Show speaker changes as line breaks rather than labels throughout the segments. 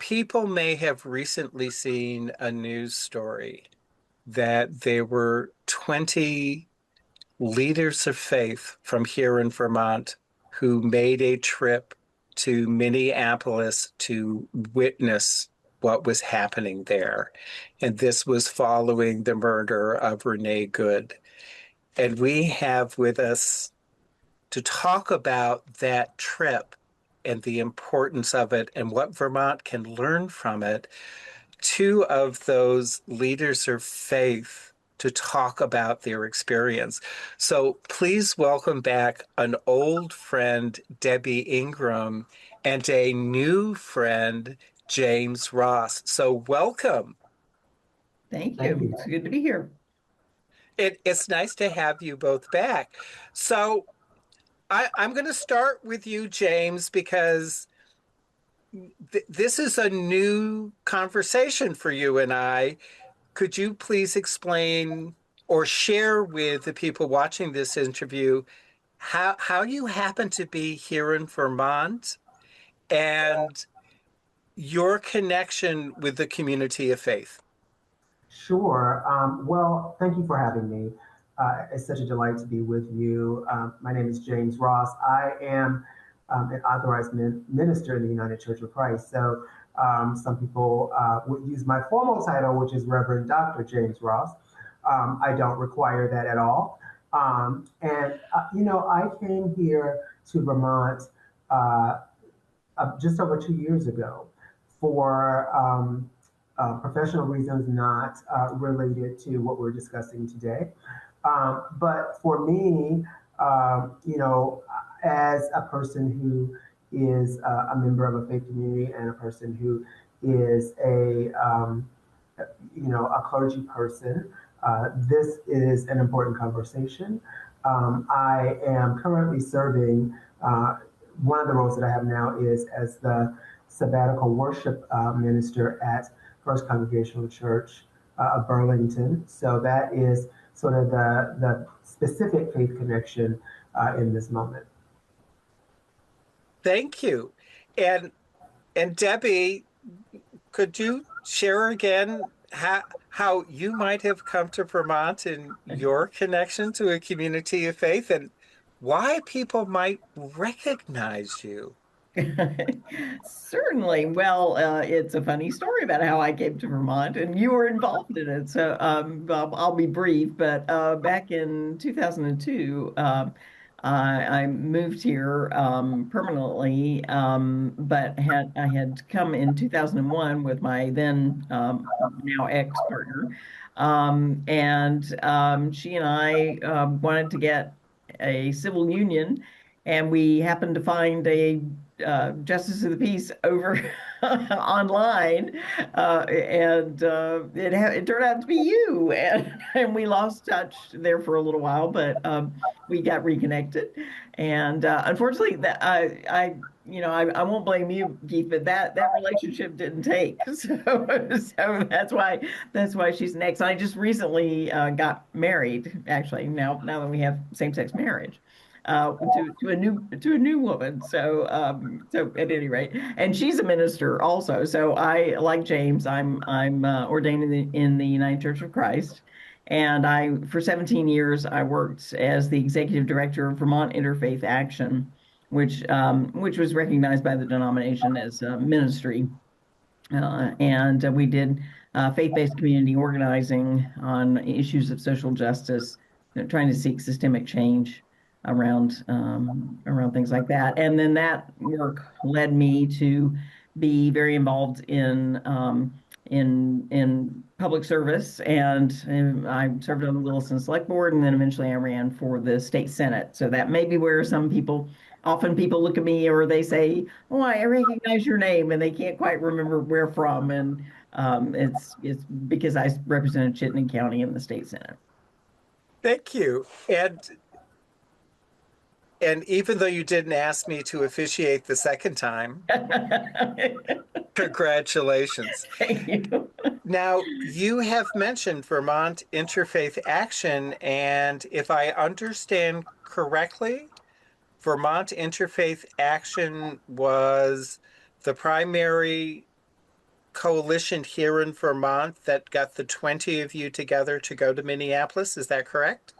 People may have recently seen a news story that there were 20 leaders of faith from here in Vermont who made a trip to Minneapolis to witness what was happening there. And this was following the murder of Renee Good. And we have with us to talk about that trip and the importance of it and what Vermont can learn from it, two of those leaders of faith to talk about their experience. So please welcome back an old friend, Debbie Ingram, and a new friend, James Ross. So welcome.
Thank
Thank
you.
you.
It's good to be here.
It's nice to have you both back. So I'm going to start with you, James, because this is a new conversation for you and I. Could you please explain or share with the people watching this interview how you happen to be here in Vermont and your connection with the community of faith?
Sure. Well, thank you for having me. It's such a delight to be with you. My name is James Ross. I am an authorized minister in the United Church of Christ. So some people would use my formal title, which is Reverend Dr. James Ross. I don't require that at all. I came here to Vermont uh, just over 2 years ago for professional reasons not related to what we're discussing today. But for me, as a person who is a member of a faith community and a person who is a clergy person, this is an important conversation. I am currently serving. One of the roles that I have now is as the sabbatical worship minister at First Congregational Church of Burlington. So that is sort of the specific faith connection in this moment.
Thank you. And and Debbie, could you share again how you might have come to Vermont and your connection to a community of faith and why people might recognize you?
Certainly. Well, it's a funny story about how I came to Vermont, and you were involved in it. So I'll be brief. But back in 2002, I moved here permanently, but I had come in 2001 with my then now ex-partner, and she and I wanted to get a civil union, and we happened to find a justice of the peace over online, it turned out to be you, and we lost touch there for a little while, but we got reconnected, and unfortunately, that I won't blame you, Keith, but that relationship didn't take, so that's why she's next. I just recently got married, actually. Now that we have same-sex marriage to a new woman. So at any rate, and she's a minister also. So I, like James, I'm ordained in the United Church of Christ, and I for 17 years I worked as the executive director of Vermont Interfaith Action, which was recognized by the denomination as a ministry, and we did faith-based community organizing on issues of social justice, trying to seek systemic change around things like that. And then that work led me to be very involved in public service, and I served on the Williston Select Board, and then eventually I ran for the state senate. So that may be where often people look at me or they say, "Oh, I recognize your name," and they can't quite remember where from, and it's because I represented Chittenden County in the state senate.
Thank you. And even though you didn't ask me to officiate the second time, congratulations.
Thank you.
Now, you have mentioned Vermont Interfaith Action, and if I understand correctly, Vermont Interfaith Action was the primary coalition here in Vermont that got the 20 of you together to go to Minneapolis. Is that correct?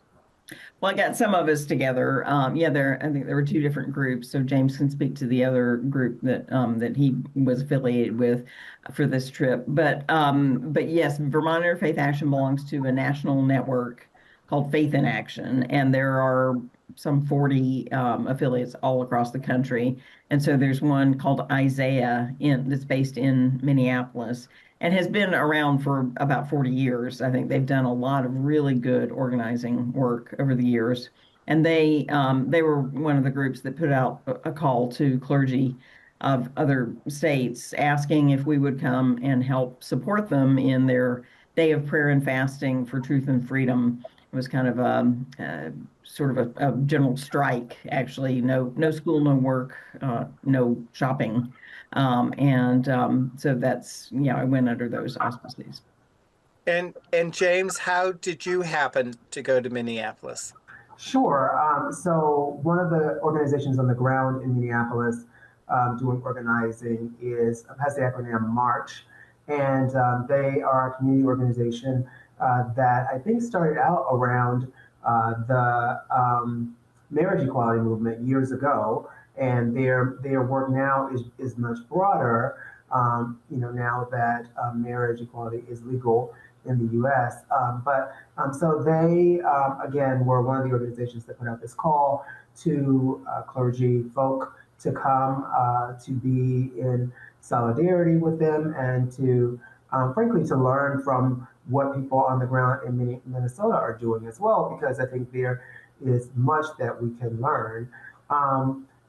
Well, I got some of us together. Yeah, I think there were two different groups. So James can speak to the other group that he was affiliated with for this trip. But yes, Vermont Interfaith Action belongs to a national network called Faith in Action, and there are some 40 affiliates all across the country. And so there's one called Isaiah that's based in Minneapolis and has been around for about 40 years. I think they've done a lot of really good organizing work over the years. And they were one of the groups that put out a call to clergy of other states asking if we would come and help support them in their day of prayer and fasting for truth and freedom. It was kind of sort of a general strike, actually. No school, no work, no shopping. So that's, yeah, I went under those auspices.
And James, how did you happen to go to Minneapolis?
Sure. So one of the organizations on the ground in Minneapolis doing organizing is has the acronym March, and they are a community organization that I think started out around the marriage equality movement years ago, and their work now is much broader. Now that marriage equality is legal in the U.S. So they, again, were one of the organizations that put out this call to clergy folk to come to be in solidarity with them and to, frankly, to learn from what people on the ground in Minnesota are doing as well, because I think there is much that we can learn.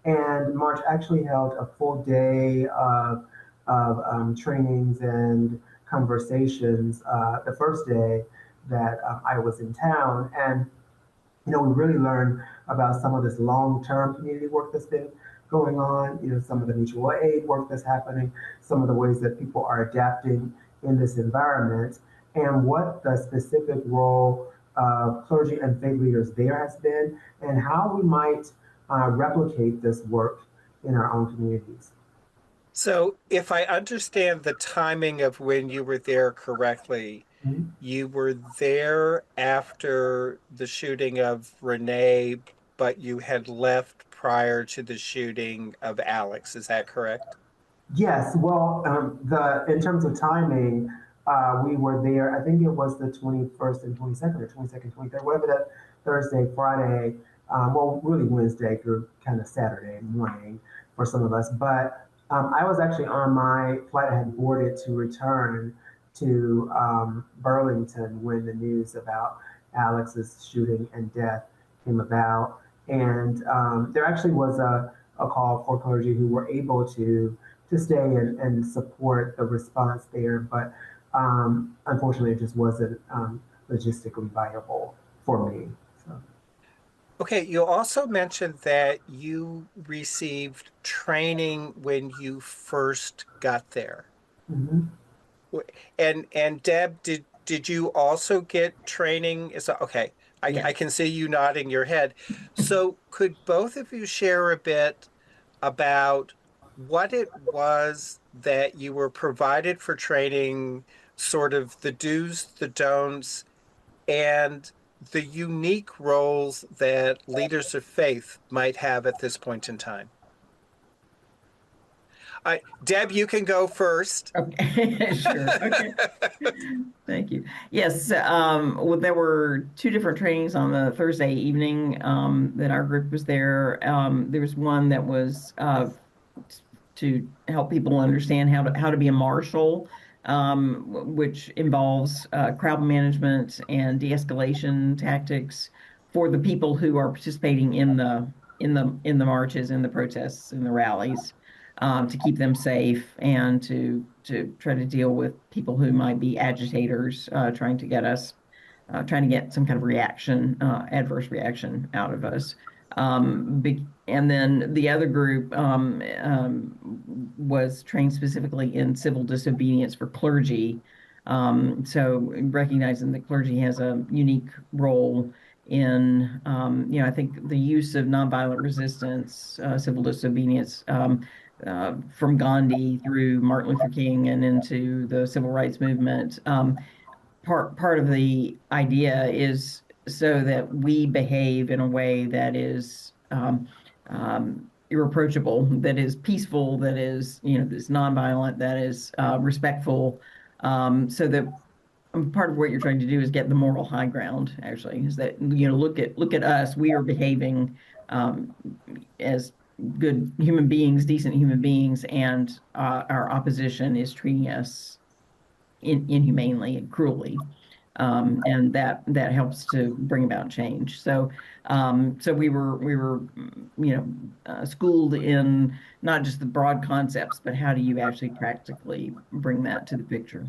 And March actually held a full day of trainings and conversations the first day that I was in town. And, we really learned about some of this long-term community work that's been going on, some of the mutual aid work that's happening, some of the ways that people are adapting in this environment, and what the specific role of clergy and faith leaders there has been, and how we might replicate this work in our own communities.
So, if I understand the timing of when you were there correctly,
Mhm.
you were there after the shooting of Renee, but you had left prior to the shooting of Alex. Is that correct?
Yes, well, the in terms of timing, we were there. I think it was the 21st and 22nd, or 22nd, 23rd, whatever that Thursday, Friday, well, really Wednesday through kind of Saturday morning for some of us. But I was actually on my flight. I had boarded to return to Burlington when the news about Alex's shooting and death came about, and there actually was a call for clergy who were able to stay and support the response there. But unfortunately, it just wasn't logistically viable for me. So.
Okay, you also mentioned that you received training when you first got there.
Mhm.
And Deb, did you also get training? Okay? I
Yes.
can see you nodding your head. So could both of you share a bit about what it was that you were provided for training, sort of the do's, the don'ts, and the unique roles that leaders of faith might have at this point in time? Deb, you can go first.
Okay, sure. Okay. Thank you. Yes, well, there were two different trainings on the Thursday evening that our group was there. There was one that was to help people understand how to be a marshal, which involves crowd management and de-escalation tactics for the people who are participating in the marches, in the protests, in the rallies, to keep them safe and to try to deal with people who might be agitators, trying to get some kind of reaction, adverse reaction out of us. And then the other group was trained specifically in civil disobedience for clergy. So recognizing that clergy has a unique role in, I think the use of nonviolent resistance, civil disobedience, from Gandhi through Martin Luther King and into the civil rights movement. Part of the idea is so that we behave in a way that is irreproachable, that is peaceful, that is that's nonviolent, that is respectful, so that part of what you're trying to do is get the moral high ground. Actually, is that look at us, we are behaving um, as good human beings, decent human beings, and our opposition is treating us inhumanely and cruelly. And that helps to bring about change. So we were schooled in not just the broad concepts, but how do you actually practically bring that to the picture?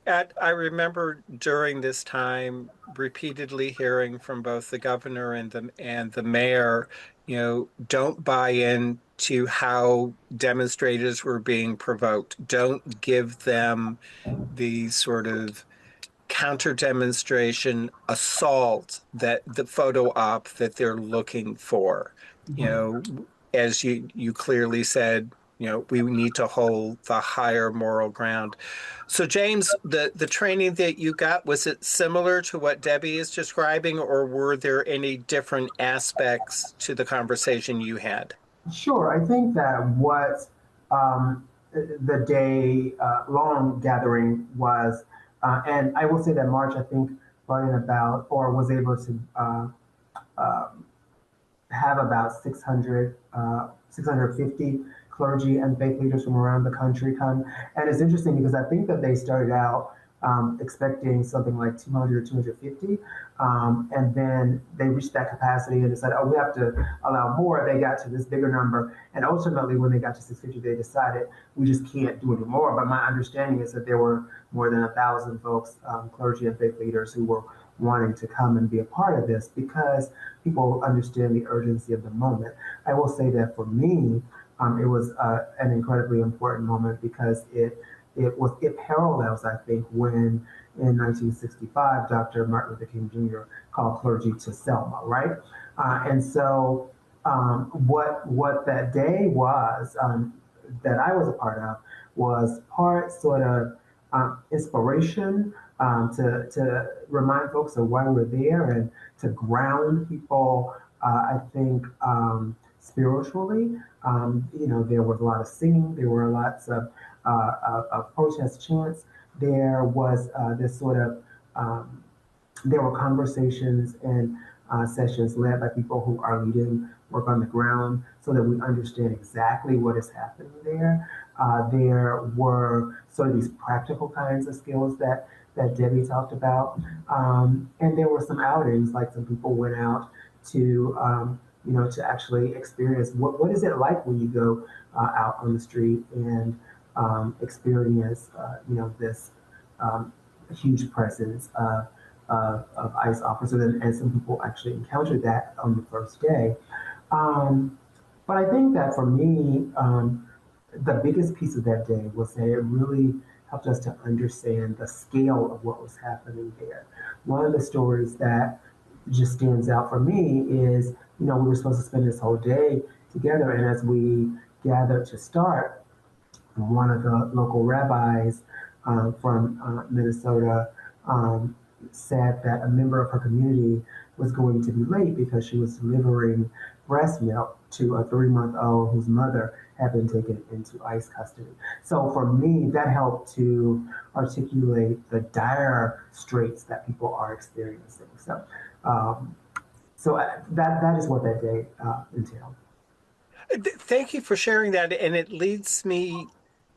I remember during this time repeatedly hearing from both the governor and the mayor, don't buy in to how demonstrators were being provoked. Don't give them the sort of counter demonstration assault that the photo op that they're looking for. You
Mhm.
know, as you clearly said, we need to hold the higher moral ground. So James, the training that you got, was it similar to what Debbie is describing, or were there any different aspects to the conversation you had?
Sure. I think that what the day long gathering was, and I will say that March, I think, brought in about or was able to uh, have about 650 clergy and faith leaders from around the country come. And it's interesting because I think that they started out expecting something like 200 or 250. And then they reached that capacity and decided, oh, we have to allow more. They got to this bigger number. And ultimately, when they got to 650, they decided we just can't do any more. But my understanding is that there were more than 1,000 folks, clergy and faith leaders, who were wanting to come and be a part of this because people understand the urgency of the moment. I will say that for me, it was an incredibly important moment because it parallels, I think, when in 1965 Dr. Martin Luther King Jr. called clergy to Selma, right? And so what that day was that I was a part of was part sort of inspiration to remind folks of why we're there and to ground people, I think, spiritually. There was a lot of singing, there were lots of protest chants. There was this sort of there were conversations and sessions led by people who are leading work on the ground so that we understand exactly what is happening there. There were sort of these practical kinds of skills that Debbie talked about. And there were some outings, like some people went out to, to actually experience what is it like when you go out on the street and experience, this um, huge presence of ICE officers, and some people actually encountered that on the first day. Um, but I think that for me, the biggest piece of that day was that it really helped us to understand the scale of what was happening there. One of the stories that just stands out for me is, we were supposed to spend this whole day together, and as we gathered to start, one of the local rabbis from Minnesota um, said that a member of her community was going to be late because she was delivering breast milk to a 3 month old whose mother had been taken into ICE custody. So for me, that helped to articulate the dire straits that people are experiencing. Um, so that is what that day entailed.
Thank you for sharing that. And it leads me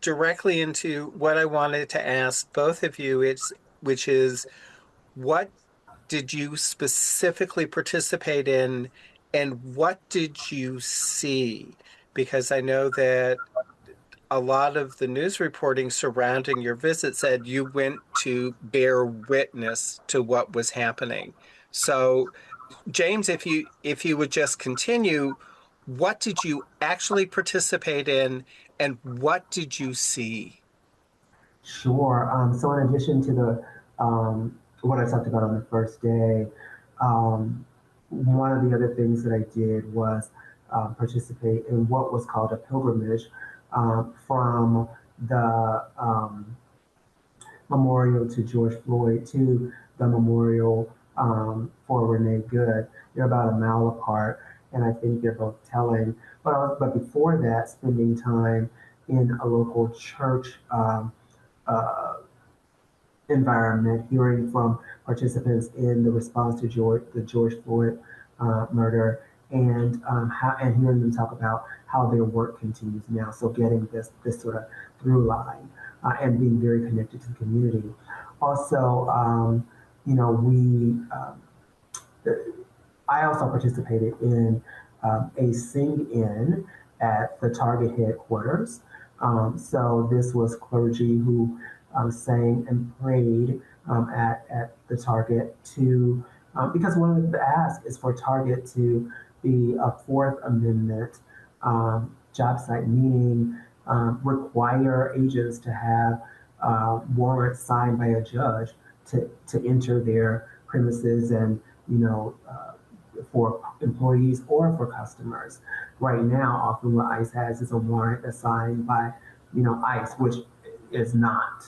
directly into what I wanted to ask both of you, which is what did you specifically participate in and what did you see? Because I know that a lot of the news reporting surrounding your visit said you went to bear witness to what was happening. So James, if you would just continue, what did you actually participate in and what did you see?
Sure. So in addition to the what I talked about on the first day, one of the other things that I did was participate in what was called a pilgrimage from the memorial to George Floyd to the memorial for Renee Good. They're about a mile apart, and I think they're both telling. But before that, spending time in a local church uh, environment, hearing from participants in the response to the George Floyd murder, and hearing them talk about how their work continues now. So getting this sort of through line and being very connected to the community. Also, you know, I also participated in a sing-in at the Target headquarters. So this was clergy who sang and prayed at the Target to, because one of the asks is for Target to be a Fourth Amendment job site, meaning require agents to have warrants signed by a judge to enter their premises and, you know, for employees or for customers. Right now, often what ICE has is a warrant that's signed by, you know, ICE, which is not,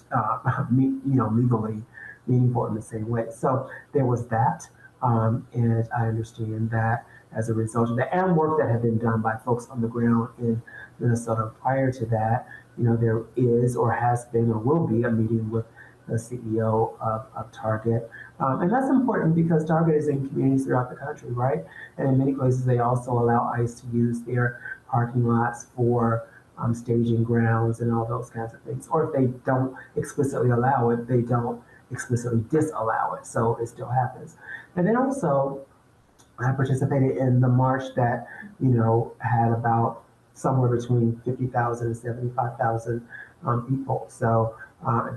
you know, legally meaningful in the same way. So there was that, and I understand that as a result of that, and work that had been done by folks on the ground in Minnesota prior to that, you know, there is or has been or will be a meeting with the CEO of Target. And that's important because Target is in communities throughout the country, right? And in many places, they also allow ICE to use their parking lots for staging grounds and all those kinds of things. Or if they don't explicitly allow it, they don't explicitly disallow it. So it still happens. And then also, I participated in the march that, you know, had about somewhere between 50,000 and 75,000 people. So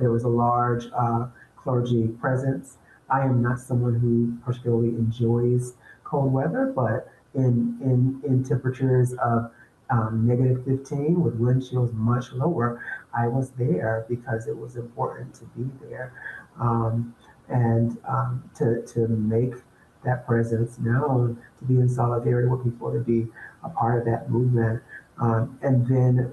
there was a large clergy presence. I am not someone who particularly enjoys cold weather, but in temperatures of -15 with wind chills much lower, I was there because it was important to be there and to make that presence known, to be in solidarity with people, to be a part of that movement. And then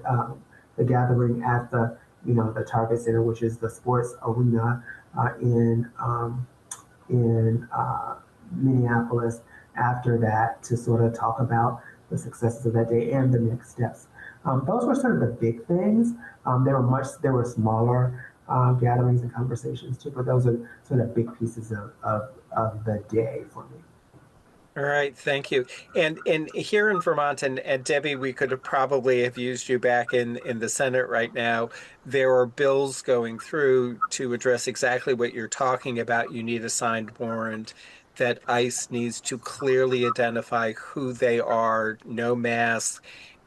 the gathering at the, you know, the Target Center, which is the sports arena in Minneapolis. After that, to sort of talk about the successes of that day and the next steps. Those were sort of the big things. There were smaller gatherings and conversations too, but those are sort of big pieces of the day for me.
All right, thank you. And here in Vermont, and Debbie, we could have probably have used you back in the Senate right now. There are bills going through to address exactly what you're talking about. You need a signed warrant, that ICE needs to clearly identify who they are, no masks,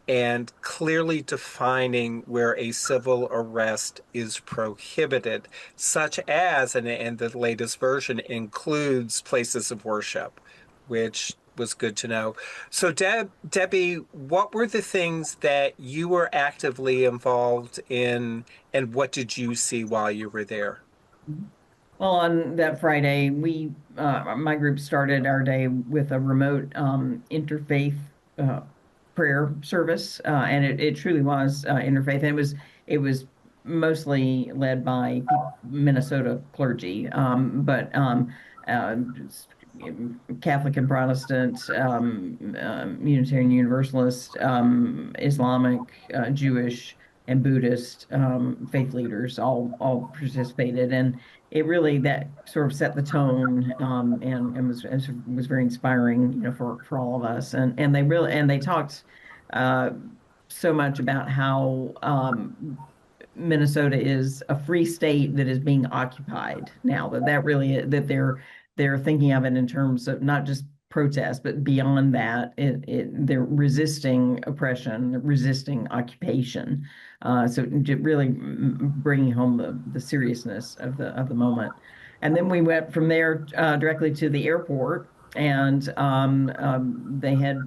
and clearly defining where a civil arrest is prohibited, such as, and the latest version includes places of worship, which was good to know. So, Debbie, what were the things that you were actively involved in, and what did you see while you were there?
Well, on that Friday, my group started our day with a remote interfaith uh, prayer service, and it truly was interfaith. And it was mostly led by Minnesota clergy, but uh, Catholic and Protestant, Unitarian Universalist, Islamic, Jewish, and Buddhist faith leaders all participated, and it really that sort of set the tone and was very inspiring, you know, for all of us. And they talked uh, so much about how Minnesota is a free state that is being occupied now. That really that they're thinking of it in terms of not just protest, but beyond that, they're resisting oppression, resisting occupation. So really bringing home the seriousness of the moment. And then we went from there directly to the airport, and they had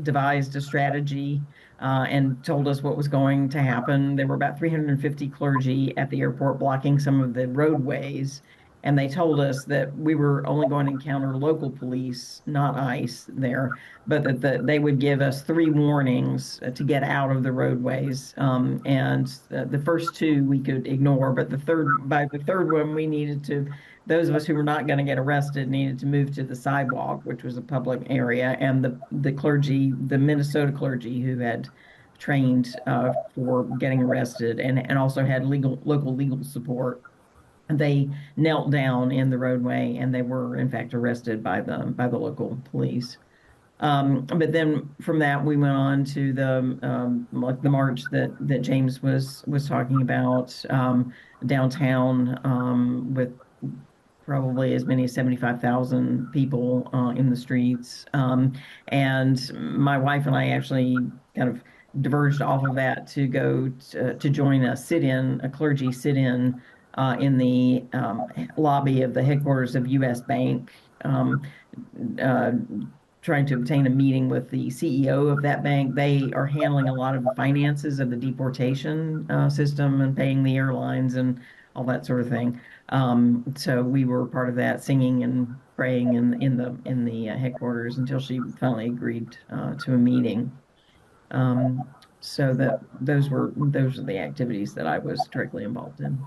devised a strategy and told us what was going to happen. There were about 350 clergy at the airport blocking some of the roadways. And they told us that we were only going to encounter local police, not ICE there, but that they would give us 3 warnings to get out of the roadways. And the first two we could ignore, but by the third one, we needed to, those of us who were not going to get arrested needed to move to the sidewalk, which was a public area. And the clergy, the Minnesota clergy who had trained for getting arrested and also had local legal support, they knelt down in the roadway and they were in fact arrested by the local police. But then from that we went on to the march that James was talking about, downtown, with probably as many as 75,000 people in the streets. And my wife and I actually kind of diverged off of that to go to join a clergy sit-in in the lobby of the headquarters of U.S. Bank, uh, trying to obtain a meeting with the CEO of that bank. They are handling a lot of the finances of the deportation system and paying the airlines and all that sort of thing. So we were part of that, singing and praying in the headquarters until she finally agreed to a meeting. So those are the activities that I was directly involved in.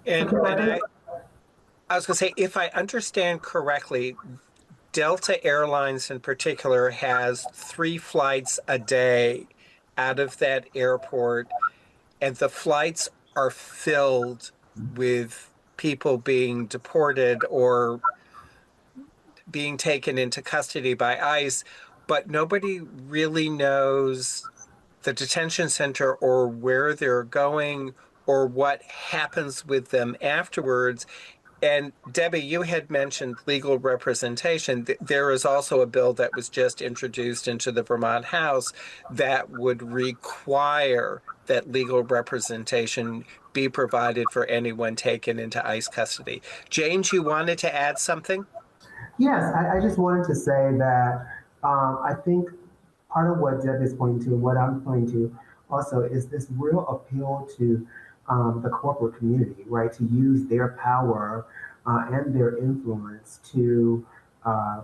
So
And
Kim, I
and
think
I was going to say, if I understand correctly, Delta Airlines in particular has 3 flights a day out of that airport, and the flights are filled with people being deported or being taken into custody by ICE, but nobody really knows the detention center or where they're going or what happens with them afterwards. And Debbie, you had mentioned legal representation. There is also a bill that was just introduced into the Vermont House that would require that legal representation be provided for anyone taken into ICE custody. James, you wanted to add something?
yes, I just wanted to say that I think part of what Deb is pointing to and what I'm pointing to also is this real appeal to the corporate community, right? To use their power and their influence uh,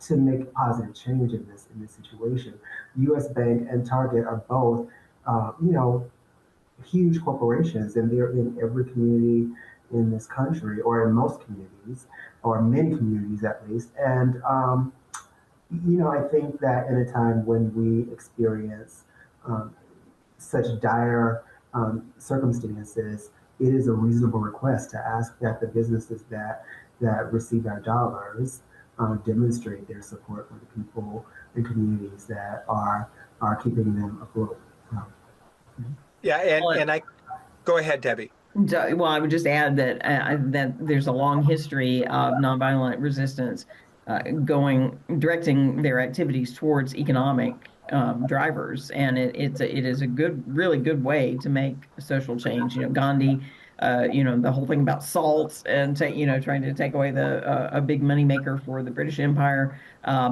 to make positive change in this situation. U.S. Bank and Target are both, huge corporations, and they're in every community in this country, or in most communities, or many communities at least. And I think that in a time when we experience um, such dire circumstances, it is a reasonable request to ask that the businesses that receive our dollars demonstrate their support for the people and communities that are keeping them afloat. Um,
Yeah, and
Well,
and I go ahead, Debbie.
well, I would just add that there's a long history of nonviolent resistance directing their activities towards economic drivers, and it is a really good way to make social change. Gandhi, the whole thing about salt and trying to take away a big moneymaker for the British Empire,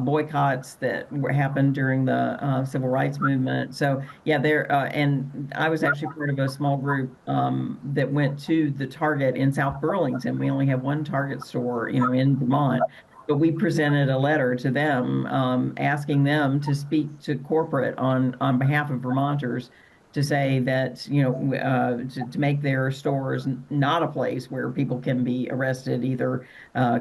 boycotts that happened during the civil rights movement. So yeah, and I was actually part of a small group that went to the Target in South Burlington. We only have one Target store, in Vermont, but we presented a letter to them asking them to speak to corporate on behalf of Vermonters, to say that to make their stores not a place where people can be arrested, either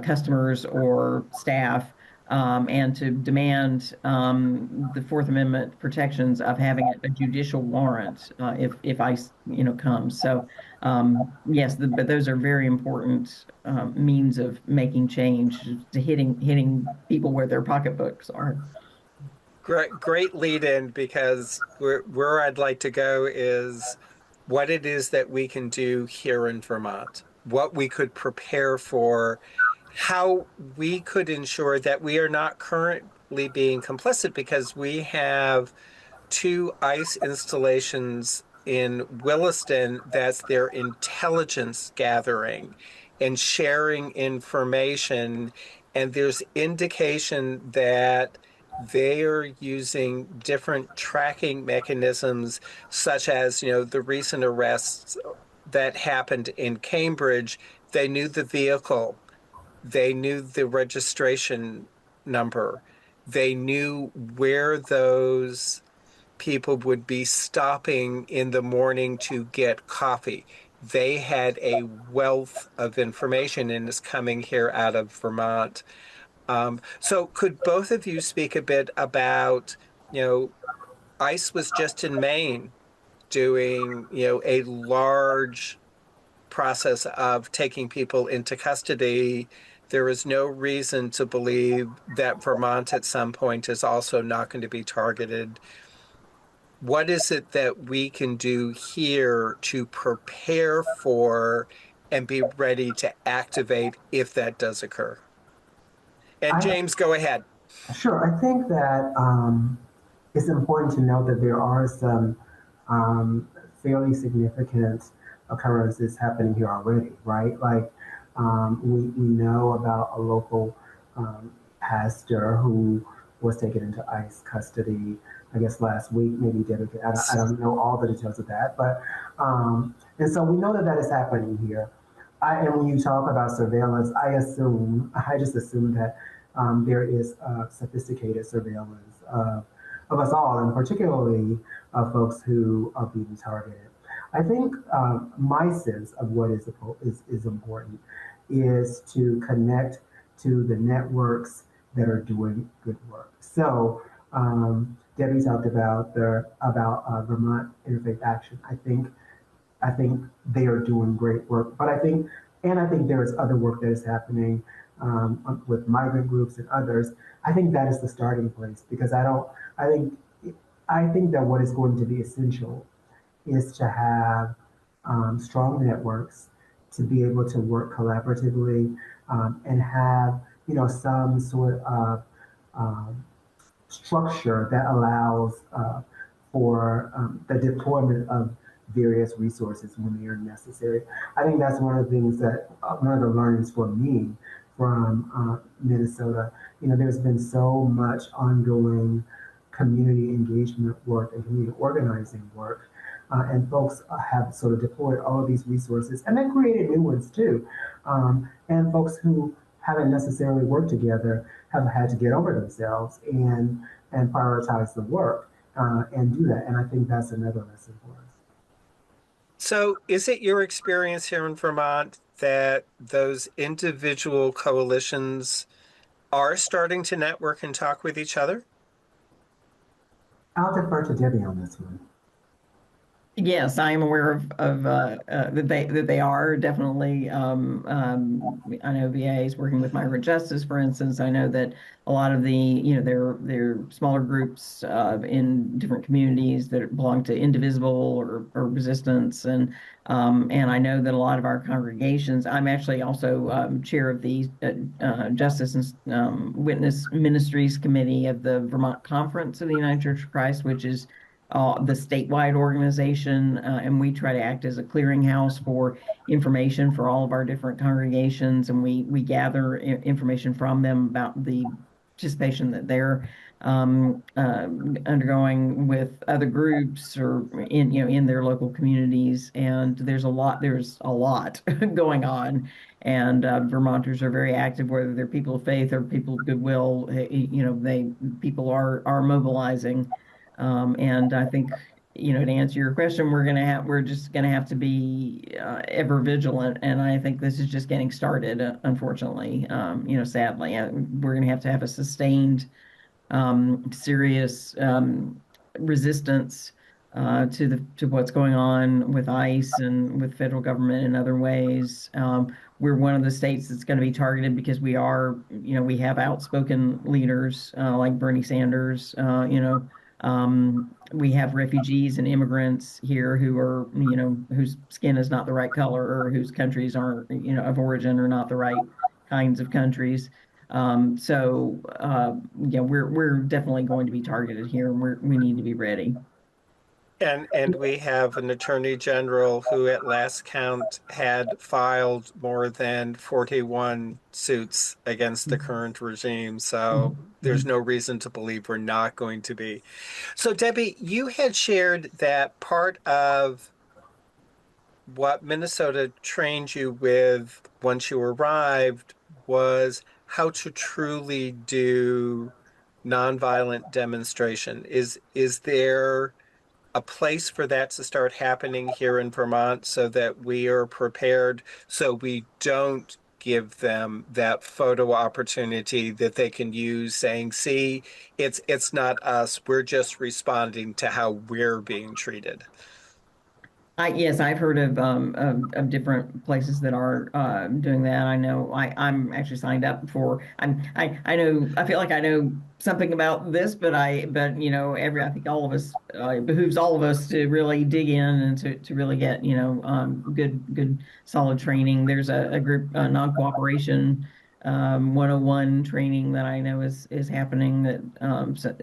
customers or staff, and to demand the Fourth Amendment protections of having a judicial warrant if ICE comes. So yes, but those are very important means of making change, to hitting people where their pocketbooks are.
Great lead in, because where I'd like to go is what it is that we can do here in Vermont, what we could prepare for, how we could ensure that we are not currently being complicit, because we have 2 ICE installations in Williston that's their intelligence gathering and sharing information. And there's indication that they are using different tracking mechanisms, such as, the recent arrests that happened in Cambridge, They knew the vehicle. They knew the registration number. They knew where those people would be stopping in the morning to get coffee. They had a wealth of information and is coming here out of Vermont. So could both of you speak a bit about, ICE was just in Maine doing, a large process of taking people into custody. There is no reason to believe that Vermont at some point is also not going to be targeted. What is it that we can do here to prepare for and be ready to activate if that does occur? And
I
James, go ahead.
Sure. I think that it's important to note that there are some um, fairly significant occurrences happening here already, right? Like we know about a local pastor who was taken into ICE custody, I guess last week, maybe Debbie, I don't know all the details of that, but and so we know that that is happening here. And when you talk about surveillance, I just assume that there is sophisticated surveillance of us all, and particularly of folks who are being targeted. I think my sense of what is important is to connect to the networks that are doing good work. So Debbie talked about Vermont Interfaith Action. I think they are doing great work. I think there is other work that is happening with migrant groups and others. I think that is the starting place because I don't. I think I think that what is going to be essential is to have strong networks to be able to work collaboratively and have some sort of um, structure that allows for the deployment of various resources when they are necessary. I think that's one of the things that one of the learnings for me from Minnesota. There's been so much ongoing community engagement work and community organizing work. And folks have sort of deployed all of these resources and then created new ones too. And folks who haven't necessarily worked together have had to get over themselves and prioritize the work and do that. And I think that's another lesson for us.
So, is it your experience here in Vermont that those individual coalitions are starting to network and talk with each other?
I'll defer to Debbie on this one.
Yes, I am aware of that they are definitely. I know VA is working with Migrant Justice, for instance. I know that a lot of the they're smaller groups in different communities that belong to Indivisible or Resistance, and I know that a lot of our congregations. I'm actually also chair of the Justice and Witness Ministries Committee of the Vermont Conference of the United Church of Christ, which is the statewide organization, and we try to act as a clearinghouse for information for all of our different congregations, and we gather information from them about the participation that they're undergoing with other groups or in their local communities. And there's a lot going on, and Vermonters are very active, whether they're people of faith or people of goodwill. They people are mobilizing. And I think, to answer your question, we're just gonna have to be ever vigilant. And I think this is just getting started, unfortunately. Sadly, we're gonna have to have a sustained, serious resistance to what's going on with ICE and with federal government in other ways. We're one of the states that's going to be targeted because we have outspoken leaders like Bernie Sanders. We have refugees and immigrants here who are, whose skin is not the right color or whose countries aren't, of origin are not the right kinds of countries. Yeah, we're definitely going to be targeted here, and we need to be ready.
And we have an attorney general who at last count had filed more than 41 suits against the current regime. So there's no reason to believe we're not going to be. So Debbie, you had shared that part of what Minnesota trained you with once you arrived was how to truly do nonviolent demonstration. Is there a place for that to start happening here in Vermont so that we are prepared so we don't give them that photo opportunity that they can use saying, see, it's not us. We're just responding to how we're being treated.
Yes, I've heard of different places that are doing that. I know I'm actually signed up for. I know I feel like I know something about this, but every I think all of us it behooves all of us to really dig in and to really get good solid training. There's a group non-cooperation 101 training that I know is happening that so,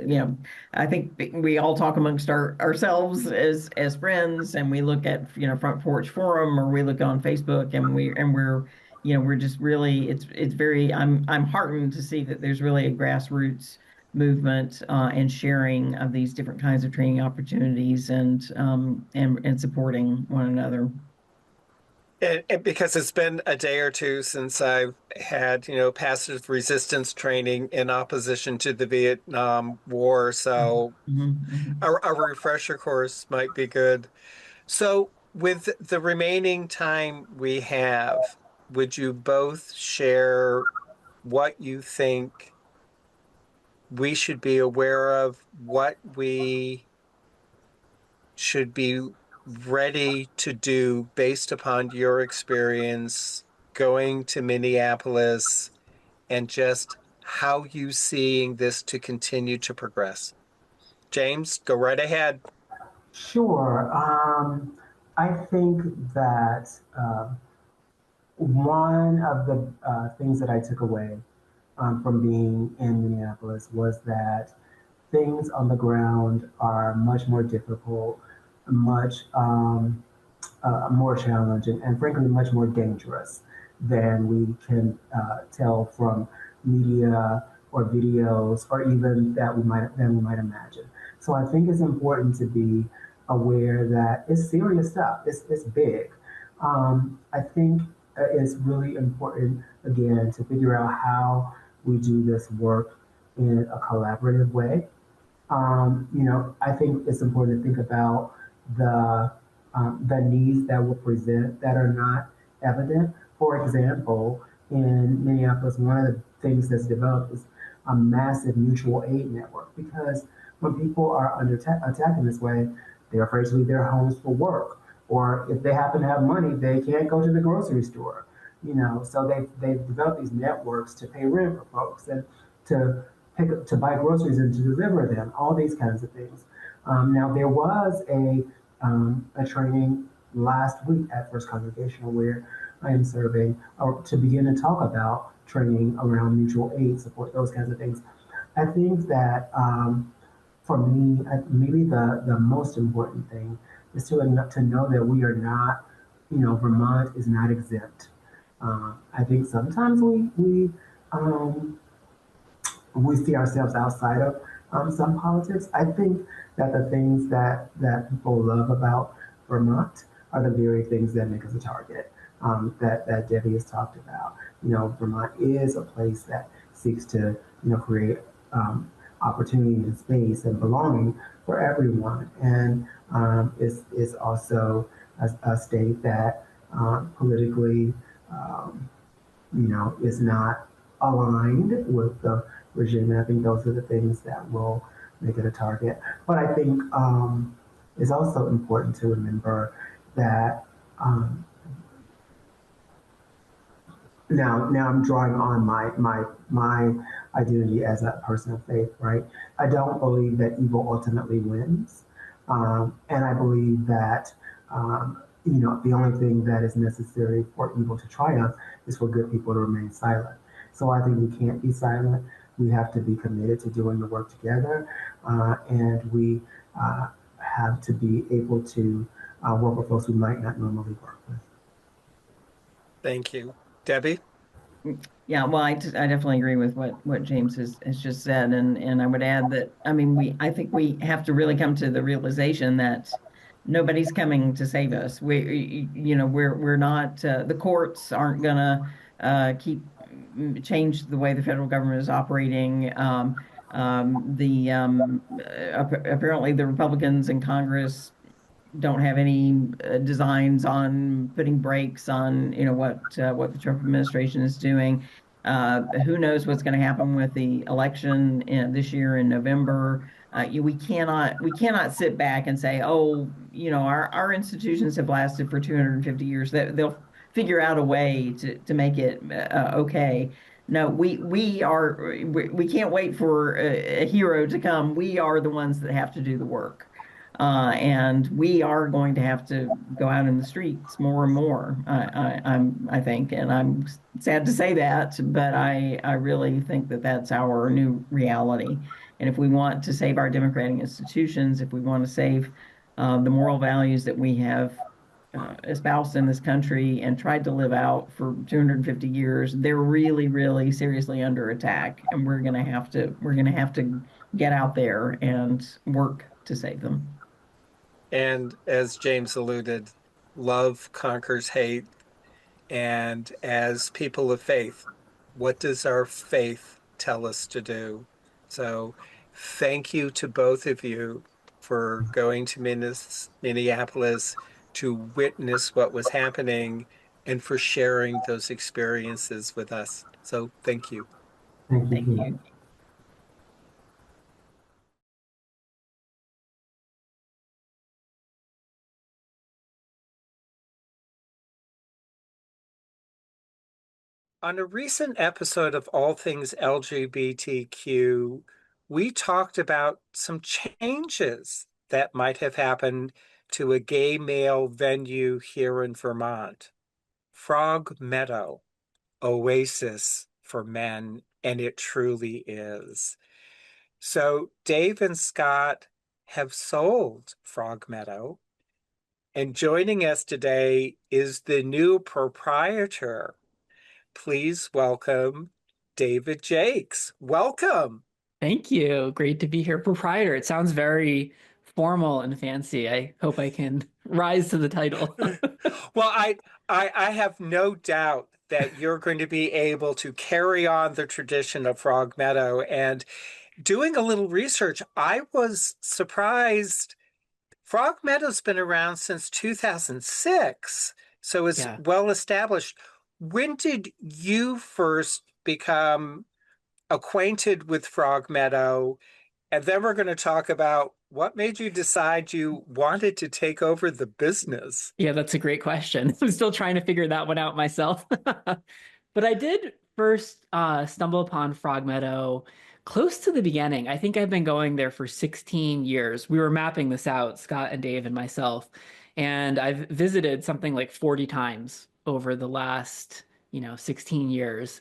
I think we all talk amongst ourselves as friends, and we look at Front Porch Forum, or we look on Facebook, and we're just really it's very I'm heartened to see that there's really a grassroots movement and sharing of these different kinds of training opportunities and supporting one another.
And because it's been a day or two since I've had, passive resistance training in opposition to the Vietnam War, so
Mhm, mhm.
a refresher course might be good. So, with the remaining time we have, would you both share what you think we should be aware of, what we should be ready to do based upon your experience going to Minneapolis and just how you seeing this to continue to progress? James, go right ahead.
Sure. I think that one of the things that I took away from being in Minneapolis was that things on the ground are much more difficult, much more challenging, and frankly, much more dangerous than we can tell from media or videos, or even than we might imagine. So I think it's important to be aware that it's serious stuff. It's big. I think it's really important again to figure out how we do this work in a collaborative way. I think it's important to think about the needs that will present that are not evident. For example, in Minneapolis, one of the things that's developed is a massive mutual aid network because when people are under attack in this way, they're afraid to leave their homes for work, or if they happen to have money, they can't go to the grocery store. So they've developed these networks to pay rent for folks and to to buy groceries and to deliver them, all these kinds of things. Now there was a training last week at First Congregational where I am serving, or to begin to talk about training around mutual aid support, those kinds of things. I think that for me, maybe the most important thing is to know that we are not, Vermont is not exempt. I think sometimes um, we see ourselves outside of some politics. I think that the things that people love about Vermont are the very things that make us a target. That Debbie has talked about. Vermont is a place that seeks to create opportunity and space and belonging for everyone, and is also a state that politically is not aligned with the regime. And I think those are the things that will make it a target. But I think it's also important to remember that now I'm drawing on my identity as a person of faith, right? I don't believe that evil ultimately wins, and I believe that the only thing that is necessary for evil to triumph is for good people to remain silent. So I think we can't be silent. We have to be committed to doing the work together, and we have to be able to work with folks we might not normally work with.
Thank you. Debbie?
Yeah, well, I definitely agree with what James has just said, and I would add that I mean I think we have to really come to the realization that nobody's coming to save us. We're not, the courts aren't gonna keep change the way the federal government is operating. Apparently the Republicans in Congress don't have any designs on putting brakes on what the Trump administration is doing. Who knows what's going to happen with the election this year in November? We cannot sit back and say, oh, our institutions have lasted for 250 years. That they'll figure out a way to make it okay. No, we can't wait for a hero to come. We are the ones that have to do the work. And we are going to have to go out in the streets more and more. I think, and I'm sad to say that, but I really think that that's our new reality. And if we want to save our democratic institutions, if we want to save the moral values that we have espoused in this country and tried to live out for 250 years, they're really, really seriously under attack, and we're going to have to get out there and work to save them.
And as James alluded, love conquers hate. And as people of faith, what does our faith tell us to do? So thank you to both of you for going to Minneapolis to witness what was happening and for sharing those experiences with us. So thank you.
Thank you,
Thank
Pete.
you.
On a recent episode of All Things LGBTQ, we talked about some changes that might have happened to a gay male venue here in Vermont. Frog Meadow, oasis for men, and it truly is. So Dave and Scott have sold Frog Meadow, and joining us today is the new proprietor. Please welcome David Jacques. Welcome.
Thank you. Great to be here. Proprietor. It sounds very formal and fancy. I hope I can rise to the title.
Well, I have no doubt that you're going to be able to carry on the tradition of Frog Meadow. And doing a little research, I was surprised. Frog Meadow's been around since 2006, so it's
Yeah.
well established. When did you first become acquainted with Frog Meadow? And then we're going to talk about what made you decide you wanted to take over the business.
Yeah, that's a great question. I'm still trying to figure that one out myself. But I did first stumble upon Frog Meadow close to the beginning. I think I've been going there for 16 years. We were mapping this out, Scott and Dave and myself, and I've visited something like 40 times over the last, 16 years.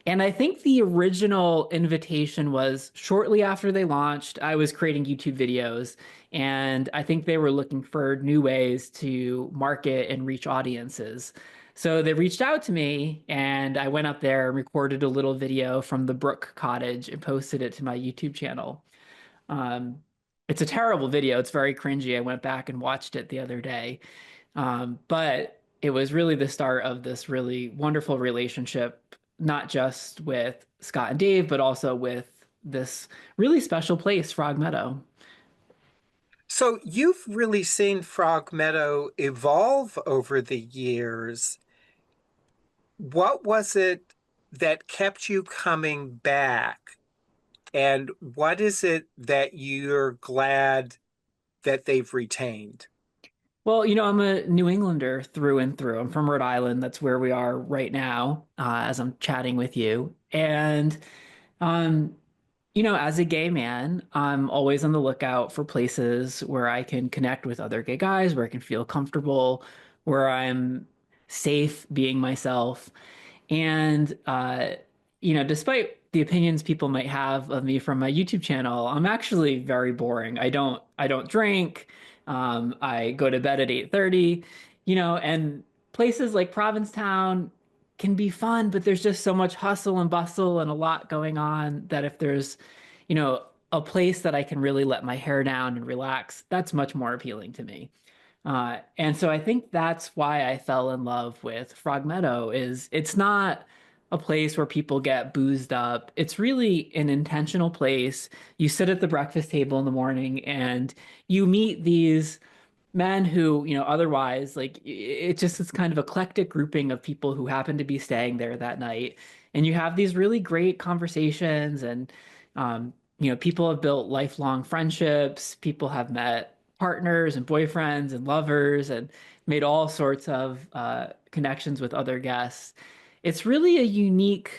And I think the original invitation was shortly after they launched. I was creating YouTube videos, and I think they were looking for new ways to market and reach audiences. So they reached out to me, and I went up there and recorded a little video from the Brook Cottage and posted it to my YouTube channel. Um, it's a terrible video. It's very cringy. I went back and watched it the other day. But it was really the start of this really wonderful relationship, not just with Scott and Dave, but also with this really special place, Frog Meadow.
So you've really seen Frog Meadow evolve over the years. What was it that kept you coming back? And what is it that you're glad that they've retained?
Well, I'm a New Englander through and through. I'm from Rhode Island. That's where we are right now, as I'm chatting with you. And um, as a gay man, I'm always on the lookout for places where I can connect with other gay guys, where I can feel comfortable, where I'm safe being myself. And despite the opinions people might have of me from my YouTube channel, I'm actually very boring. I don't drink. I go to bed at 8:30, and places like Provincetown can be fun, but there's just so much hustle and bustle and a lot going on that if there's, you know, a place that I can really let my hair down and relax, that's much more appealing to me. And so I think that's why I fell in love with Frog Meadow is it's not a place where people get boozed up. It's really an intentional place. You sit at the breakfast table in the morning and you meet these men who, otherwise, like it's just this kind of eclectic grouping of people who happen to be staying there that night. And you have these really great conversations and people have built lifelong friendships. People have met partners and boyfriends and lovers and made all sorts of connections with other guests. It's really a unique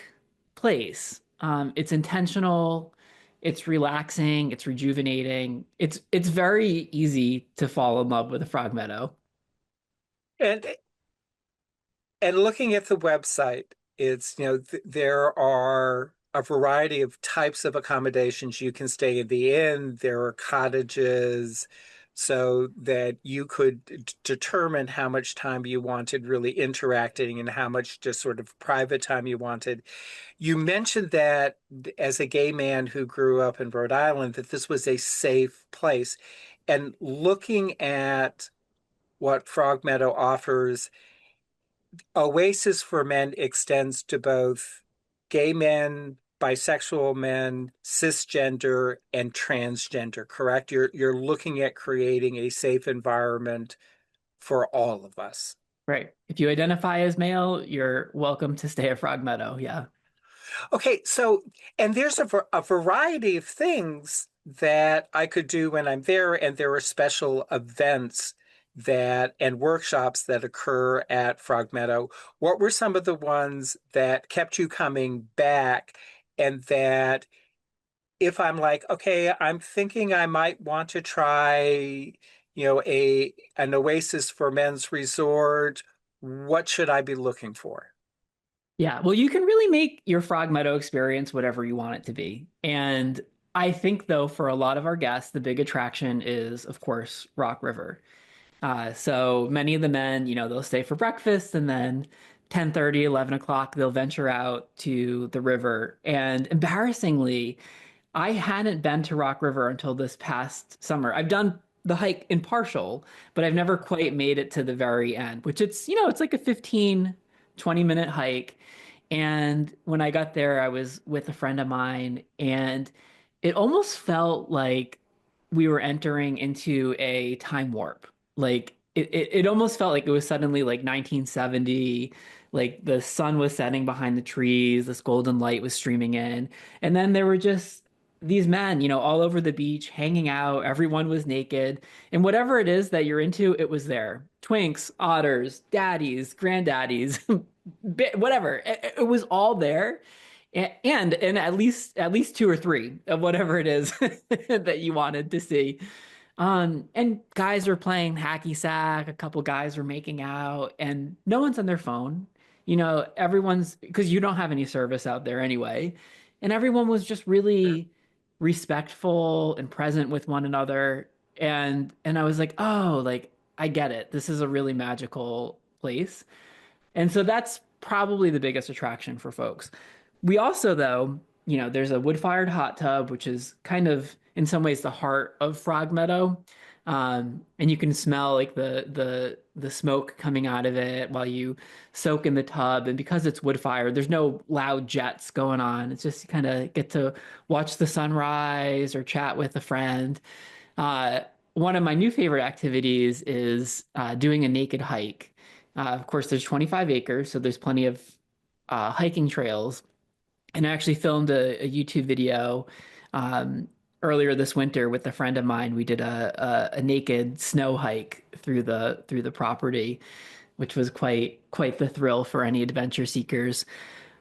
place. It's intentional, it's relaxing, it's rejuvenating. It's very easy to fall in love with a frog meadow.
And looking at the website, it's, there are a variety of types of accommodations. You can stay in the inn, there are cottages, so that you could determine how much time you wanted really interacting and how much just sort of private time you wanted. You mentioned that as a gay man who grew up in Rhode Island, that this was a safe place. And looking at what Frog Meadow offers, Oasis for Men extends to both gay men, bisexual men, cisgender, and transgender, correct? You're looking at creating a safe environment for all of us.
Right. If you identify as male, you're welcome to stay at Frog Meadow. Yeah.
Okay, so, and there's a variety of things that I could do when I'm there, and there are special events that and workshops that occur at Frog Meadow. What were some of the ones that kept you coming back, and that if I'm like, okay, I'm thinking I might want to try, a an Oasis for Men's resort, what should I be looking for?
Yeah. Well, you can really make your Frog Meadow experience whatever you want it to be. And I think, though, for a lot of our guests, the big attraction is, of course, Rock River. So many of the men, they'll stay for breakfast and then 10:30, 11 o'clock, they'll venture out to the river. And embarrassingly, I hadn't been to Rock River until this past summer. I've done the hike in partial, but I've never quite made it to the very end, which it's like a 15, 20-minute hike. And when I got there, I was with a friend of mine, and it almost felt like we were entering into a time warp. Like it almost felt like it was suddenly like 1970, like the sun was setting behind the trees, this golden light was streaming in, and then there were just these men, all over the beach, hanging out. Everyone was naked. And whatever it is that you're into, it was there. Twinks, otters, daddies, granddaddies, whatever. It was all there. And at least two or three of whatever it is that you wanted to see. And guys were playing hacky sack, a couple guys were making out, and no one's on their phone. Everyone's because you don't have any service out there anyway. And everyone was just really respectful and present with one another. And I was like, oh, like I get it. This is a really magical place. And so that's probably the biggest attraction for folks. We also, though, there's a wood-fired hot tub, which is kind of in some ways the heart of Frog Meadow. And you can smell like the smoke coming out of it while you soak in the tub. And because it's wood fired, there's no loud jets going on. It's just you kind of get to watch the sunrise or chat with a friend. Uh, One of my new favorite activities is doing a naked hike. Of course, there's 25 acres, so there's plenty of hiking trails. And I actually filmed a YouTube video um, earlier this winter with a friend of mine. We did a naked snow hike through the property, which was quite the thrill for any adventure seekers.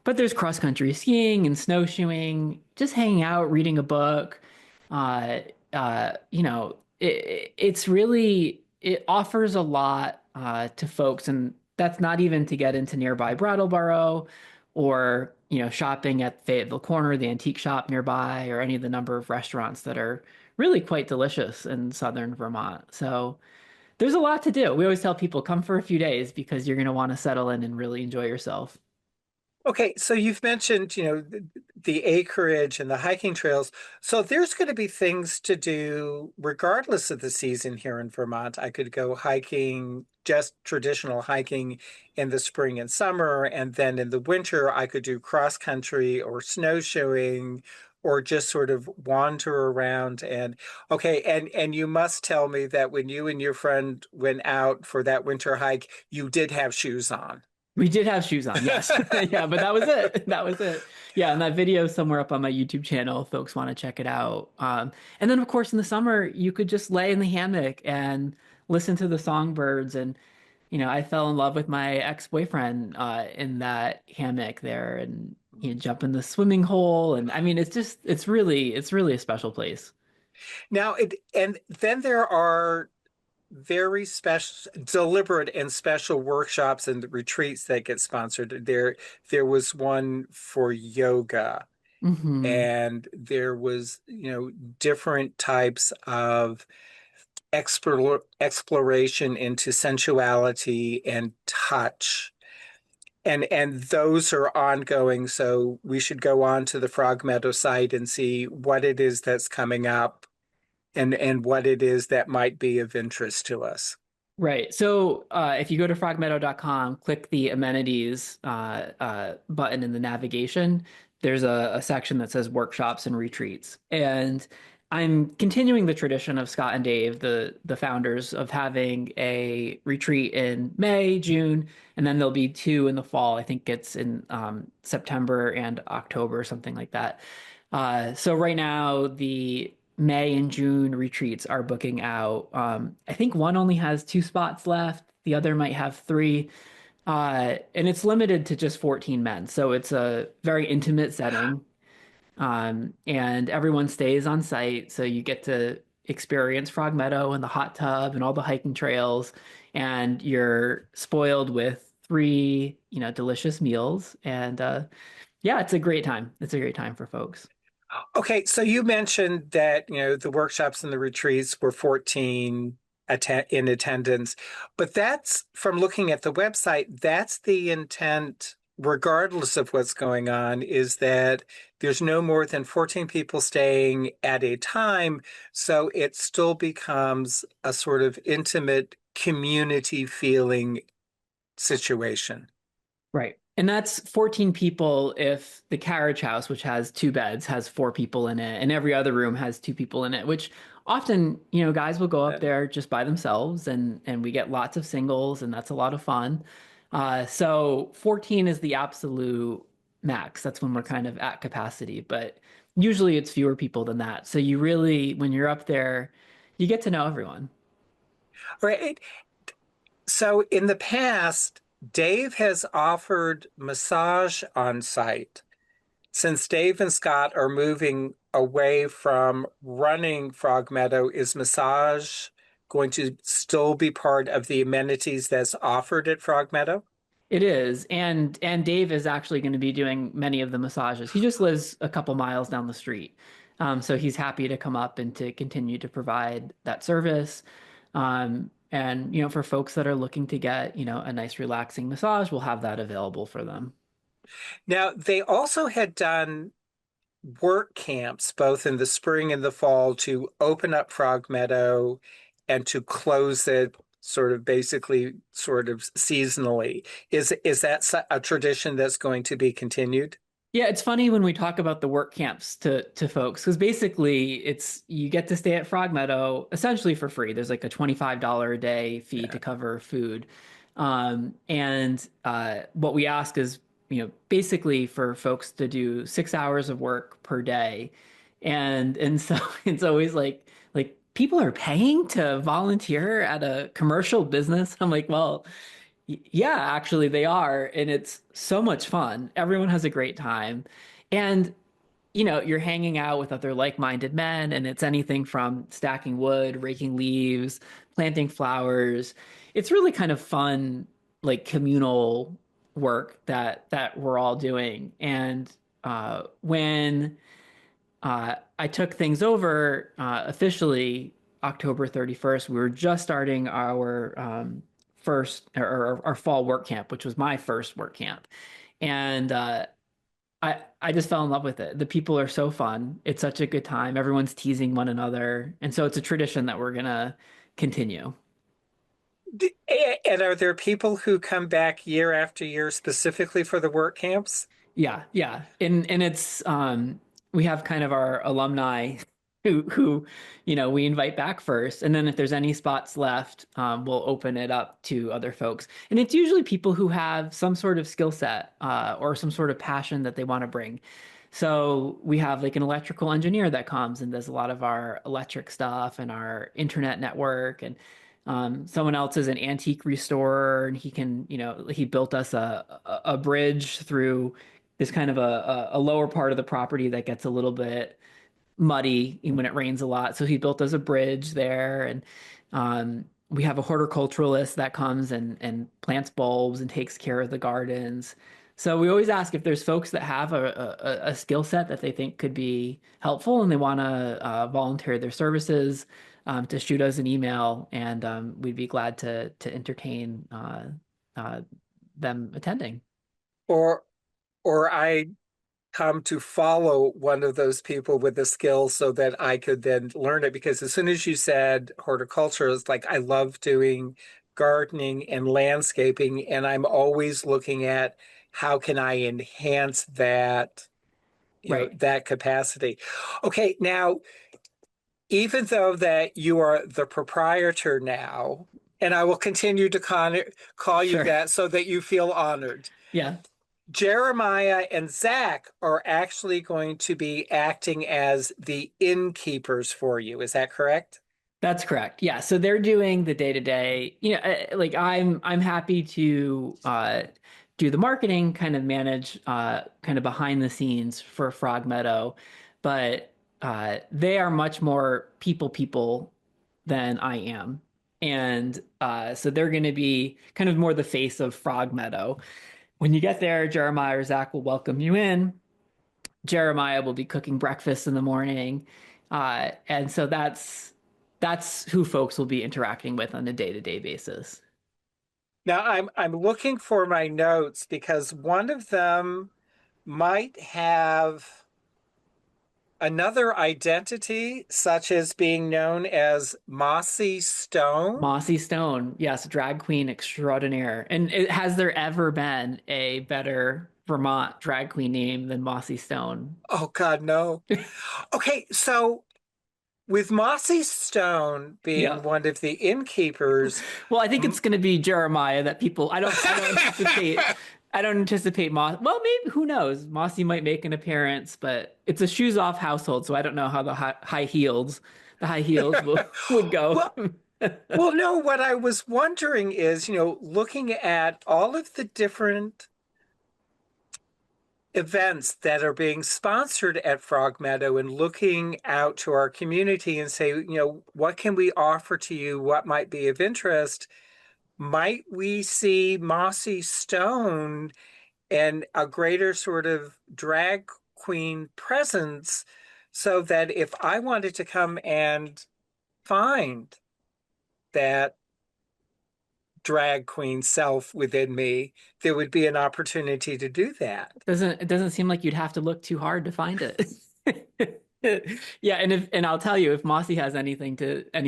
But there's cross country skiing and snowshoeing, just hanging out, reading a book. Uh, it's really it offers a lot to folks, and that's not even to get into nearby Brattleboro or shopping at Fayetteville Corner, the antique shop nearby, or any of the number of restaurants that are really quite delicious in southern Vermont. So there's a lot to do. We always tell people come for a few days because you're going to want to settle in and really enjoy yourself.
Okay, so you've mentioned, the acreage and the hiking trails. So there's going to be things to do regardless of the season here in Vermont. I could go hiking, just traditional hiking in the spring and summer, and then in the winter I could do cross country or snowshoeing or just sort of wander around and okay, and you must tell me that when you and your friend went out for that winter hike, you did have shoes on.
We did have shoes on, yes. Yeah, but that was it. That was it. Yeah, and that video is somewhere up on my YouTube channel if folks want to check it out. And then, of course, in the summer, you could just lay in the hammock and listen to the songbirds. And, I fell in love with my ex-boyfriend in that hammock there and, jump in the swimming hole. And I mean, it's really a special place.
Now, and then there are very special, deliberate and special workshops and retreats that get sponsored. There was one for yoga,
Hmm.
and there was, different types of exploration into sensuality and touch. And those are ongoing, so we should go on to the Frog Meadow site and see what it is that's coming up and what it is that might be of interest to us.
Right. So if you go to frogmeadow.com, click the amenities button in the navigation, there's a section that says workshops and retreats. And I'm continuing the tradition of Scott and Dave, the founders, of having a retreat in May, June, and then there'll be two in the fall. I think it's in September and October, something like that. So right now, the May and June retreats are booking out. I think one only has two spots left. The other might have three. And it's limited to just 14 men. So it's a very intimate setting. And everyone stays on site. So you get to experience Frog Meadow and the hot tub and all the hiking trails. And you're spoiled with three, delicious meals. And yeah, it's a great time. It's a great time for folks.
Okay, so you mentioned that, the workshops and the retreats were 14 in attendance, but that's from looking at the website, that's the intent, regardless of what's going on, is that there's no more than 14 people staying at a time, so it still becomes a sort of intimate community feeling situation.
Right. And that's 14 people if the carriage house, which has two beds, has four people in it, and every other room has two people in it, which often, guys will go up there just by themselves and we get lots of singles and that's a lot of fun. So 14 is the absolute max. That's when we're kind of at capacity, but usually it's fewer people than that. So you really, when you're up there, you get to know everyone.
Right. So in the past, Dave has offered massage on site. Since Dave and Scott are moving away from running Frog Meadow, is massage going to still be part of the amenities that's offered at Frog Meadow?
It is, and Dave is actually going to be doing many of the massages. He just lives a couple miles down the street, so he's happy to come up and to continue to provide that service. And for folks that are looking to get a nice relaxing massage, we'll have that available for them.
Now, they also had done work camps both in the spring and the fall to open up Frog Meadow and to close it sort of basically sort of seasonally. Is that a tradition that's going to be continued?
Yeah, it's funny when we talk about the work camps to folks because basically it's you get to stay at Frog Meadow essentially for free. There's like a $25 a day fee to
Yeah.
cover food. And what we ask is, basically for folks to do 6 hours of work per day. And so it's always like people are paying to volunteer at a commercial business. I'm like, well, yeah, actually they are, and it's so much fun. Everyone has a great time. And you're hanging out with other like-minded men, and it's anything from stacking wood, raking leaves, planting flowers. It's really kind of fun, like communal work that we're all doing. And when I took things over officially October 31st. We were just starting our first or our fall work camp, which was my first work camp. And I just fell in love with it. The people are so fun. It's such a good time. Everyone's teasing one another. And so it's a tradition that we're gonna continue.
And are there people who come back year after year specifically for the work camps?
Yeah, yeah. And it's we have kind of our alumni who we invite back first. And then if there's any spots left, we'll open it up to other folks. And it's usually people who have some sort of skill set or some sort of passion that they want to bring. So we have like an electrical engineer that comes and does a lot of our electric stuff and our internet network. And someone else is an antique restorer, and he can, he built us a bridge through this kind of a lower part of the property that gets a little bit muddy when it rains a lot. So he built us a bridge there, and we have a horticulturalist that comes and plants bulbs and takes care of the gardens. So we always ask if there's folks that have a skill set that they think could be helpful and they want to volunteer their services, to shoot us an email, and we'd be glad to entertain uh, them attending.
Or or I come to follow one of those people with a skill so that I could then learn it. Because as soon as you said horticulture, it's like I love doing gardening and landscaping, and I'm always looking at how can I enhance that,
Right.
that capacity. Okay, now, even though that you are the proprietor now, and I will continue to call you
Sure.
that so that you feel honored.
Yeah.
Jeremiah and Zach are actually going to be acting as the innkeepers for you. Is that correct?
That's correct. Yeah, so they're doing the day to day. Like I'm happy to do the marketing, kind of manage kind of behind the scenes for Frog Meadow, but they are much more people than I am, and so they're going to be kind of more the face of Frog Meadow. When you get there, Jeremiah or Zach will welcome you in. Jeremiah will be cooking breakfast in the morning. And so that's who folks will be interacting with on a day-to-day basis.
Now I'm looking for my notes because one of them might have another identity, such as being known as Mossy Stone.
Mossy Stone, yes, drag queen extraordinaire. And has there ever been a better Vermont drag queen name than Mossy Stone?
Oh God, no. Okay, so with Mossy Stone being
Yeah.
one of the innkeepers,
Well, I think it's going to be Jeremiah that people. I don't anticipate. I don't anticipate Moss. Well, maybe who knows? Mossy might make an appearance, but it's a shoes off household, so I don't know how the high heels would go.
well, well, no, what I was wondering is, looking at all of the different events that are being sponsored at Frog Meadow and looking out to our community and say, what can we offer to you? What might be of interest? Might we see Mossy Stone and a greater sort of drag queen presence so that if I wanted to come and find that drag queen self within me, there would be an opportunity to do that.
It doesn't seem like you'd have to look too hard to find it. Yeah, and I'll tell you, if Mossy has any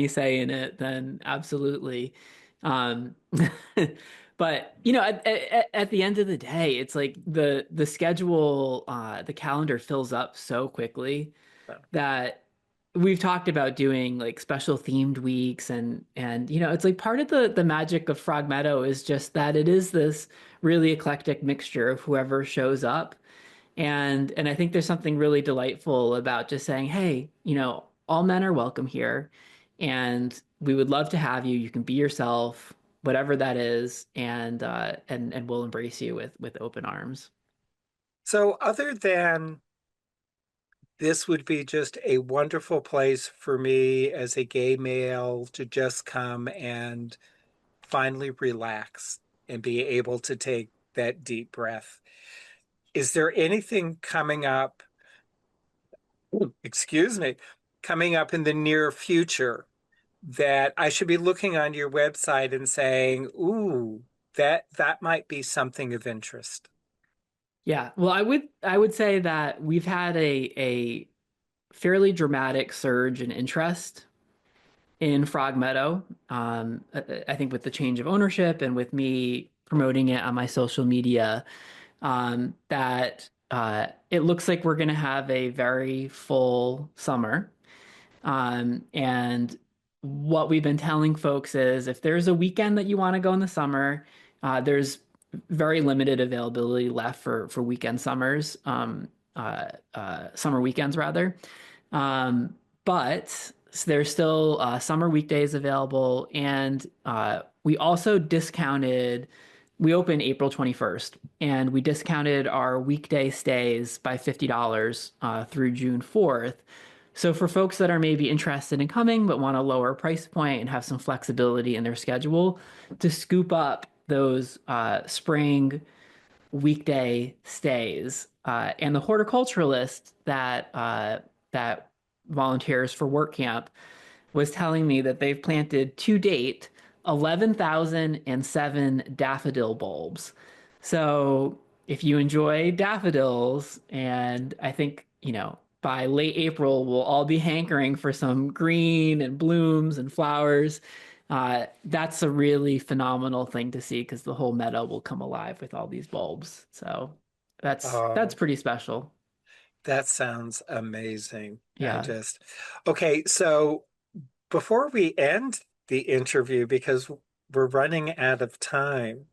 say in it, then absolutely. Um, but at the end of the day, it's like the schedule, the calendar fills up so quickly
So,
that we've talked about doing like special themed weeks, and it's like part of the magic of Frog Meadow is just that it is this really eclectic mixture of whoever shows up. And I think there's something really delightful about just saying, hey, all men are welcome here, and we would love to have you. You can be yourself, whatever that is, and we'll embrace you with open arms.
so other than this would be just a wonderful place for me as a gay male to just come and finally relax and be able to take that deep breath. Is there anything coming up, excuse me, coming up in the near future that I should be looking on your website and saying, ooh, that might be something of interest?
Yeah. Well, I would say that we've had a fairly dramatic surge in interest in Frog Meadow. I think with the change of ownership and with me promoting it on my social media, that it looks like we're going to have a very full summer. And what we've been telling folks is if there's a weekend that you want to go in the summer, there's very limited availability left for weekend summers, summer weekends rather. Um, but there's still summer weekdays available, and we also discounted. We opened April 21st, and we discounted our weekday stays by $50 through June 4th. So for folks that are maybe interested in coming but want a lower price point and have some flexibility in their schedule, to scoop up those spring weekday stays. And the horticulturalist that volunteers for work camp was telling me that they've planted to date 11,007 daffodil bulbs. So if you enjoy daffodils, and I think, by late April, we'll all be hankering for some green and blooms and flowers. That's a really phenomenal thing to see because the whole meadow will come alive with all these bulbs. So that's
Oh,
pretty special.
that sounds amazing.
Yeah.
Okay, so before we end the interview, because we're running out of time,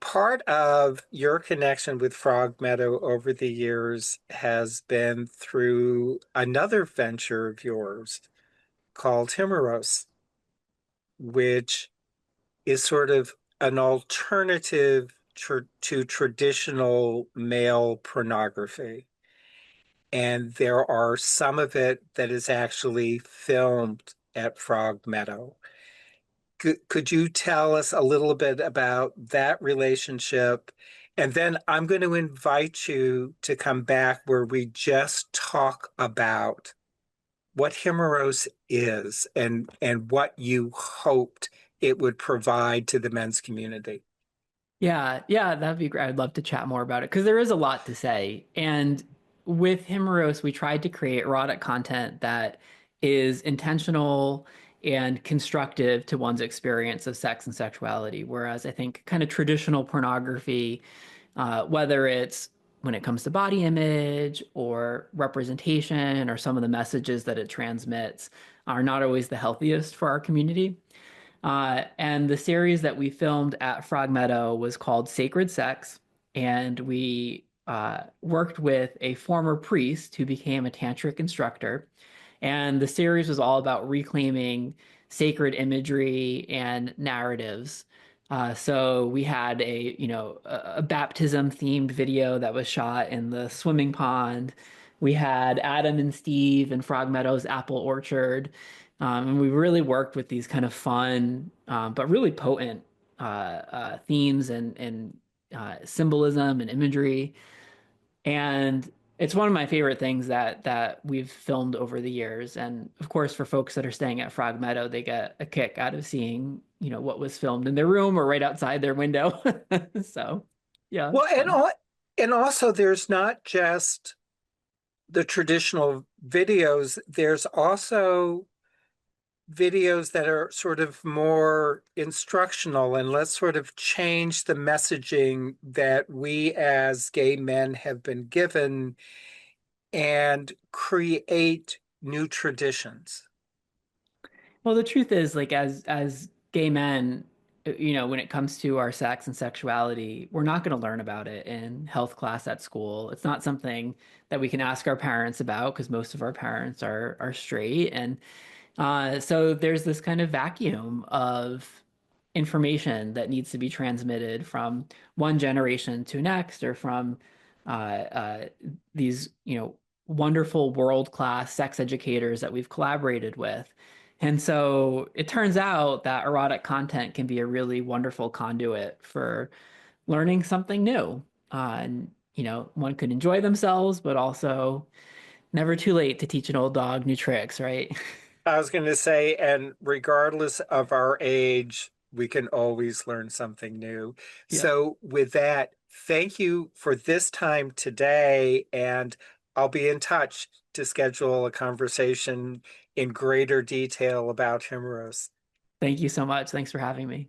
part of your connection with Frog Meadow over the years has been through another venture of yours called Himeros, which is sort of an alternative to traditional male pornography. And there are some of it that is actually filmed at Frog Meadow. Could you tell us a little bit about that relationship? And then I'm going to invite you to come back where we just talk about what Himeros is and what you hoped it would provide to the men's community.
Yeah, yeah, that'd be great. I'd love to chat more about it because there is a lot to say. And with Himeros, we tried to create erotic content that is intentional and constructive to one's experience of sex and sexuality. Whereas I think kind of traditional pornography, whether it's when it comes to body image or representation or some of the messages that it transmits, are not always the healthiest for our community. And the series that we filmed at Frog Meadow was called Sacred Sex. And we worked with a former priest who became a tantric instructor. And the series was all about reclaiming sacred imagery and narratives. So we had a baptism themed video that was shot in the swimming pond. We had Adam and Steve in Frog Meadow's apple orchard. And we really worked with these kind of fun, but really potent themes and symbolism and imagery. And it's one of my favorite things that we've filmed over the years. And of course, for folks that are staying at Frog Meadow, they get a kick out of seeing, what was filmed in their room or right outside their window. So, yeah,
Well,
it's fun.
and also there's not just the traditional videos, there's also videos that are sort of more instructional and let's sort of change the messaging that we as gay men have been given and create new traditions.
Well, the truth is, like as gay men, when it comes to our sex and sexuality, we're not going to learn about it in health class at school. It's not something that we can ask our parents about because most of our parents are straight, and so there's this kind of vacuum of information that needs to be transmitted from one generation to next, or from these, wonderful world-class sex educators that we've collaborated with. And so it turns out that erotic content can be a really wonderful conduit for learning something new. And, one could enjoy themselves, but also never too late to teach an old dog new tricks, right?
I was going to say, and regardless of our age, we can always learn something new.
Yeah.
So, with that, Thank you for this time today, and I'll be in touch to schedule a conversation in greater detail about Himros.
Thank you so much. Thanks for having me.